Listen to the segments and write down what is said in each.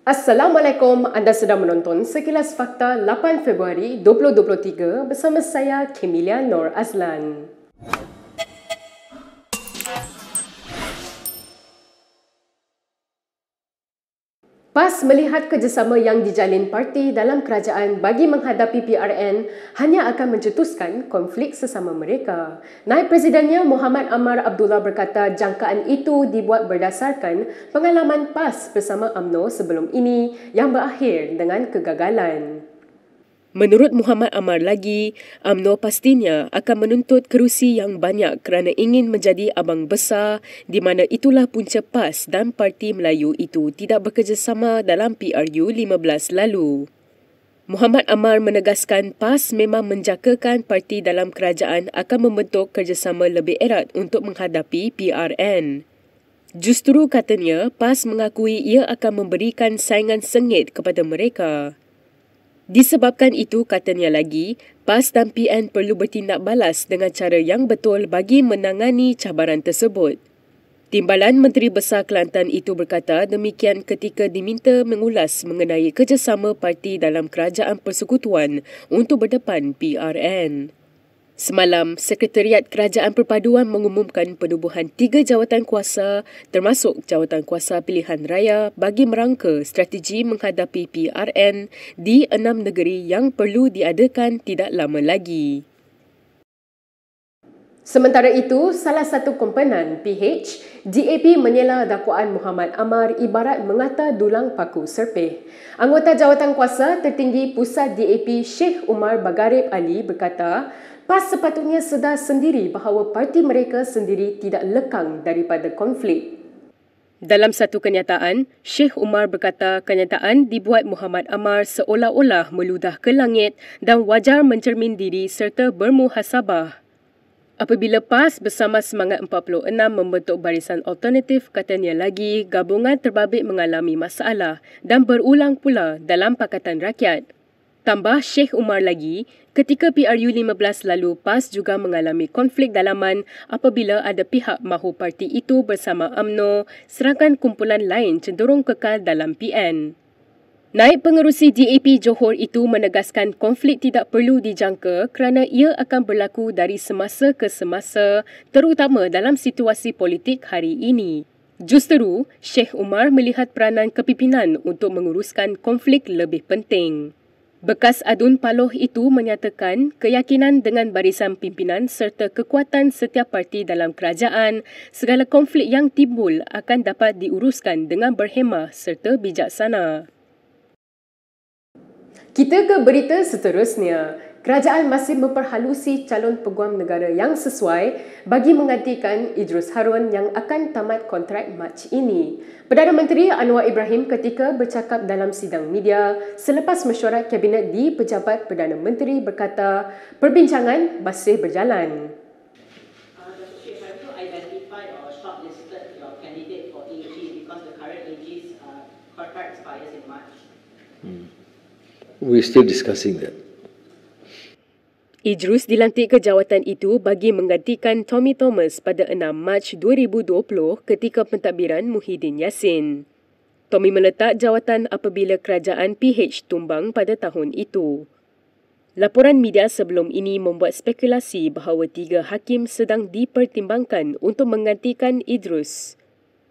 Assalamualaikum, anda sedang menonton Sekilas Fakta 8 Februari 2023 bersama saya Kemilia Nur Azlan. PAS melihat kerjasama yang dijalin parti dalam kerajaan bagi menghadapi PRN hanya akan mencetuskan konflik sesama mereka. Naib Presidennya Muhammad Amar Abdullah berkata jangkaan itu dibuat berdasarkan pengalaman PAS bersama UMNO sebelum ini yang berakhir dengan kegagalan. Menurut Muhammad Amar lagi, UMNO pastinya akan menuntut kerusi yang banyak kerana ingin menjadi abang besar di mana itulah punca PAS dan Parti Melayu itu tidak bekerjasama dalam PRU 15 lalu. Muhammad Amar menegaskan PAS memang menjangkakan parti dalam kerajaan akan membentuk kerjasama lebih erat untuk menghadapi PRN. Justru katanya, PAS mengakui ia akan memberikan saingan sengit kepada mereka. Disebabkan itu, katanya lagi, PAS dan PN perlu bertindak balas dengan cara yang betul bagi menangani cabaran tersebut. Timbalan Menteri Besar Kelantan itu berkata demikian ketika diminta mengulas mengenai kerjasama parti dalam kerajaan persekutuan untuk berdepan PRN. Semalam, Sekretariat Kerajaan Perpaduan mengumumkan penubuhan 3 jawatan kuasa termasuk jawatan kuasa pilihan raya bagi merangka strategi menghadapi PRN di 6 negeri yang perlu diadakan tidak lama lagi. Sementara itu, salah satu komponen PH, DAP menyela dakwaan Muhammad Amar ibarat mengata dulang paku serpih. Anggota Jawatan Kuasa Tertinggi Pusat DAP Sheikh Umar Bagarib Ali berkata, PAS sepatutnya sedar sendiri bahawa parti mereka sendiri tidak lekang daripada konflik. Dalam satu kenyataan, Sheikh Umar berkata kenyataan dibuat Muhammad Amar seolah-olah meludah ke langit dan wajar mencermin diri serta bermuhasabah. Apabila PAS bersama Semangat 46 membentuk barisan alternatif, katanya lagi, gabungan terbabit mengalami masalah dan berulang pula dalam Pakatan Rakyat. Tambah Sheikh Umar lagi, ketika PRU 15 lalu PAS juga mengalami konflik dalaman apabila ada pihak mahu parti itu bersama UMNO, sedangkan kumpulan lain cenderung kekal dalam PN. Naib Pengerusi DAP Johor itu menegaskan konflik tidak perlu dijangka kerana ia akan berlaku dari semasa ke semasa, terutama dalam situasi politik hari ini. Justeru, Sheikh Umar melihat peranan kepimpinan untuk menguruskan konflik lebih penting. Bekas Adun Paloh itu menyatakan keyakinan dengan barisan pimpinan serta kekuatan setiap parti dalam kerajaan, segala konflik yang timbul akan dapat diuruskan dengan berhemah serta bijaksana. Kita ke berita seterusnya. Kerajaan masih memperhalusi calon peguam negara yang sesuai bagi menggantikan Idrus Harun yang akan tamat kontrak Mac ini. Perdana Menteri Anwar Ibrahim ketika bercakap dalam sidang media selepas mesyuarat Kabinet di Pejabat Perdana Menteri berkata perbincangan masih berjalan. We're still discussing that. Idrus dilantik ke jawatan itu bagi menggantikan Tommy Thomas pada 6 Mac 2020 ketika pentadbiran Muhyiddin Yassin. Tommy meletak jawatan apabila kerajaan PH tumbang pada tahun itu. Laporan media sebelum ini membuat spekulasi bahawa 3 hakim sedang dipertimbangkan untuk menggantikan Idrus.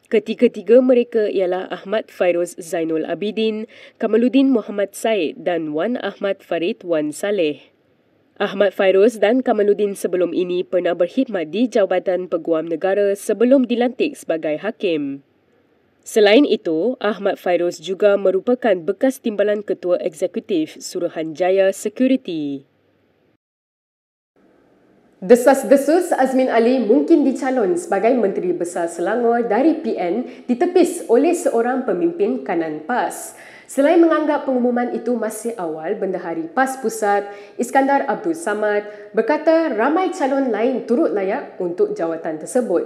Ketiga-tiga mereka ialah Ahmad Fairuz Zainul Abidin, Kamaluddin Muhammad Said dan Wan Ahmad Farid Wan Saleh. Ahmad Fairuz dan Kamaluddin sebelum ini pernah berkhidmat di Jabatan Peguam Negara sebelum dilantik sebagai hakim. Selain itu, Ahmad Fairuz juga merupakan bekas timbalan Ketua Eksekutif Suruhanjaya Security. Desas-desus Azmin Ali mungkin dicalon sebagai Menteri Besar Selangor dari PN ditepis oleh seorang pemimpin kanan PAS. Selain menganggap pengumuman itu masih awal, Bendahari PAS Pusat, Iskandar Abdul Samad, berkata ramai calon lain turut layak untuk jawatan tersebut.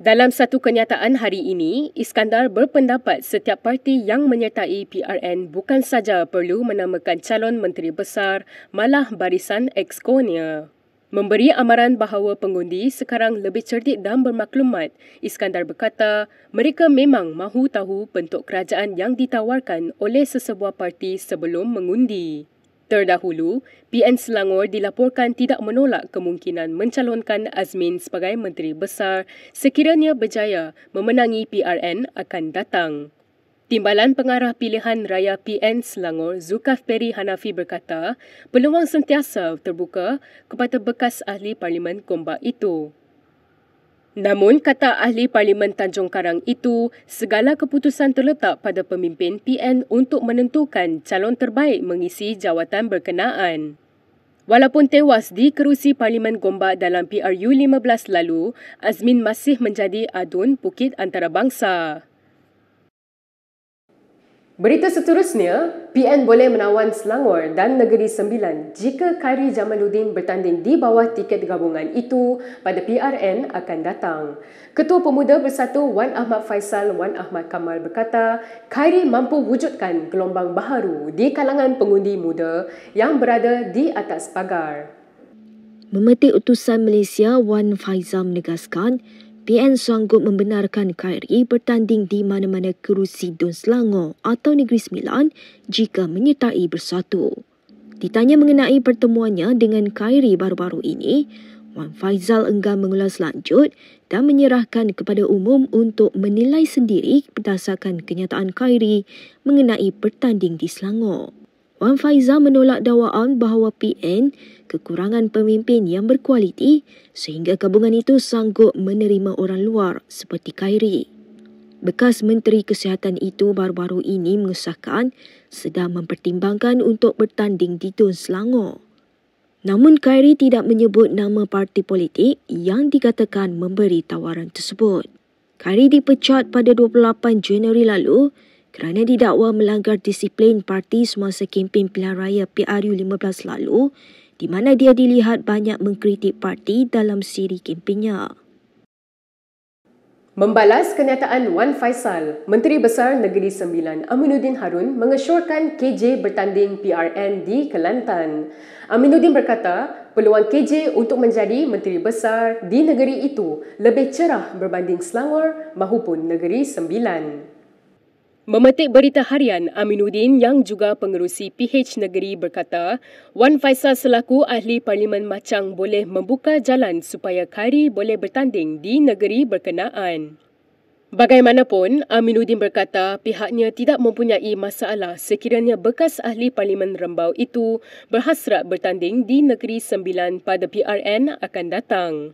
Dalam satu kenyataan hari ini, Iskandar berpendapat setiap parti yang menyertai PRN bukan saja perlu menamakan calon Menteri Besar, malah barisan exconya. Memberi amaran bahawa pengundi sekarang lebih cerdik dan bermaklumat, Iskandar berkata mereka memang mahu tahu bentuk kerajaan yang ditawarkan oleh sesebuah parti sebelum mengundi. Terdahulu, PN Selangor dilaporkan tidak menolak kemungkinan mencalonkan Azmin sebagai Menteri Besar sekiranya berjaya memenangi PRN akan datang. Timbalan Pengarah Pilihan Raya PN Selangor, Zulkifli Hanafi berkata, peluang sentiasa terbuka kepada bekas ahli Parlimen Gombak itu. Namun, kata ahli Parlimen Tanjung Karang itu, segala keputusan terletak pada pemimpin PN untuk menentukan calon terbaik mengisi jawatan berkenaan. Walaupun tewas di kerusi Parlimen Gombak dalam PRU 15 lalu, Azmin masih menjadi adun Bukit Antarabangsa. Berita seterusnya, PN boleh menawan Selangor dan Negeri Sembilan jika Khairi Jamaluddin bertanding di bawah tiket gabungan itu pada PRN akan datang. Ketua Pemuda Bersatu Wan Ahmad Faisal Wan Ahmad Kamal berkata, Khairi mampu wujudkan gelombang baharu di kalangan pengundi muda yang berada di atas pagar. Memetik utusan Malaysia, Wan Faisal menegaskan, PN sanggup membenarkan Khairi bertanding di mana-mana kerusi Dun Selangor atau Negeri Sembilan jika menyertai Bersatu. Ditanya mengenai pertemuannya dengan Khairi baru-baru ini, Wan Faisal enggan mengulas lanjut dan menyerahkan kepada umum untuk menilai sendiri berdasarkan kenyataan Khairi mengenai bertanding di Selangor. Wan Faisal menolak dakwaan bahawa PN kekurangan pemimpin yang berkualiti sehingga gabungan itu sanggup menerima orang luar seperti Khairi. Bekas Menteri Kesihatan itu baru-baru ini mengesahkan sedang mempertimbangkan untuk bertanding di Dun Selangor. Namun Khairi tidak menyebut nama parti politik yang dikatakan memberi tawaran tersebut. Khairi dipecat pada 28 Januari lalu kerana didakwa melanggar disiplin parti semasa kempen pilihan raya PRU 15 lalu, di mana dia dilihat banyak mengkritik parti dalam siri kempennya. Membalas kenyataan Wan Faisal, Menteri Besar Negeri Sembilan Aminuddin Harun mengesyorkan KJ bertanding PRN di Kelantan. Aminuddin berkata, peluang KJ untuk menjadi Menteri Besar di negeri itu lebih cerah berbanding Selangor maupun Negeri Sembilan. Memetik berita harian, Aminuddin yang juga pengerusi PH Negeri berkata, Wan Faisal selaku ahli Parlimen Machang boleh membuka jalan supaya Khairi boleh bertanding di negeri berkenaan. Bagaimanapun, Aminuddin berkata pihaknya tidak mempunyai masalah sekiranya bekas ahli Parlimen Rembau itu berhasrat bertanding di Negeri Sembilan pada PRN akan datang.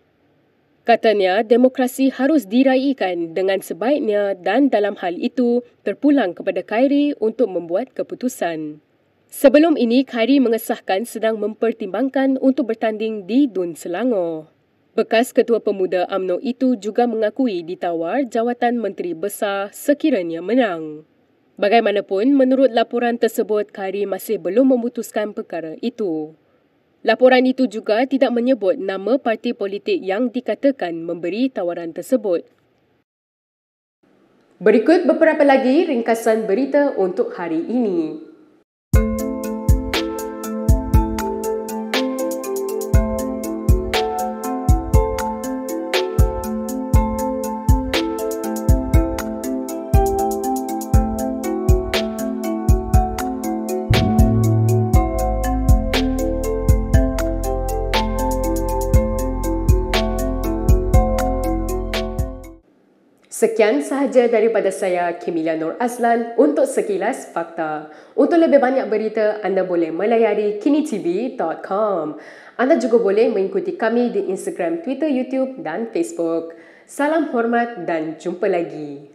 Katanya, demokrasi harus diraikan dengan sebaiknya dan dalam hal itu terpulang kepada Khairi untuk membuat keputusan. Sebelum ini, Khairi mengesahkan sedang mempertimbangkan untuk bertanding di Dun Selangor. Bekas Ketua Pemuda UMNO itu juga mengakui ditawar jawatan Menteri Besar sekiranya menang. Bagaimanapun, menurut laporan tersebut, Khairi masih belum memutuskan perkara itu. Laporan itu juga tidak menyebut nama parti politik yang dikatakan memberi tawaran tersebut. Berikut beberapa lagi ringkasan berita untuk hari ini. Sekian sahaja daripada saya, Kimilia Nur Azlan, untuk Sekilas Fakta. Untuk lebih banyak berita, anda boleh melayari kinitv.com. Anda juga boleh mengikuti kami di Instagram, Twitter, YouTube dan Facebook. Salam hormat dan jumpa lagi.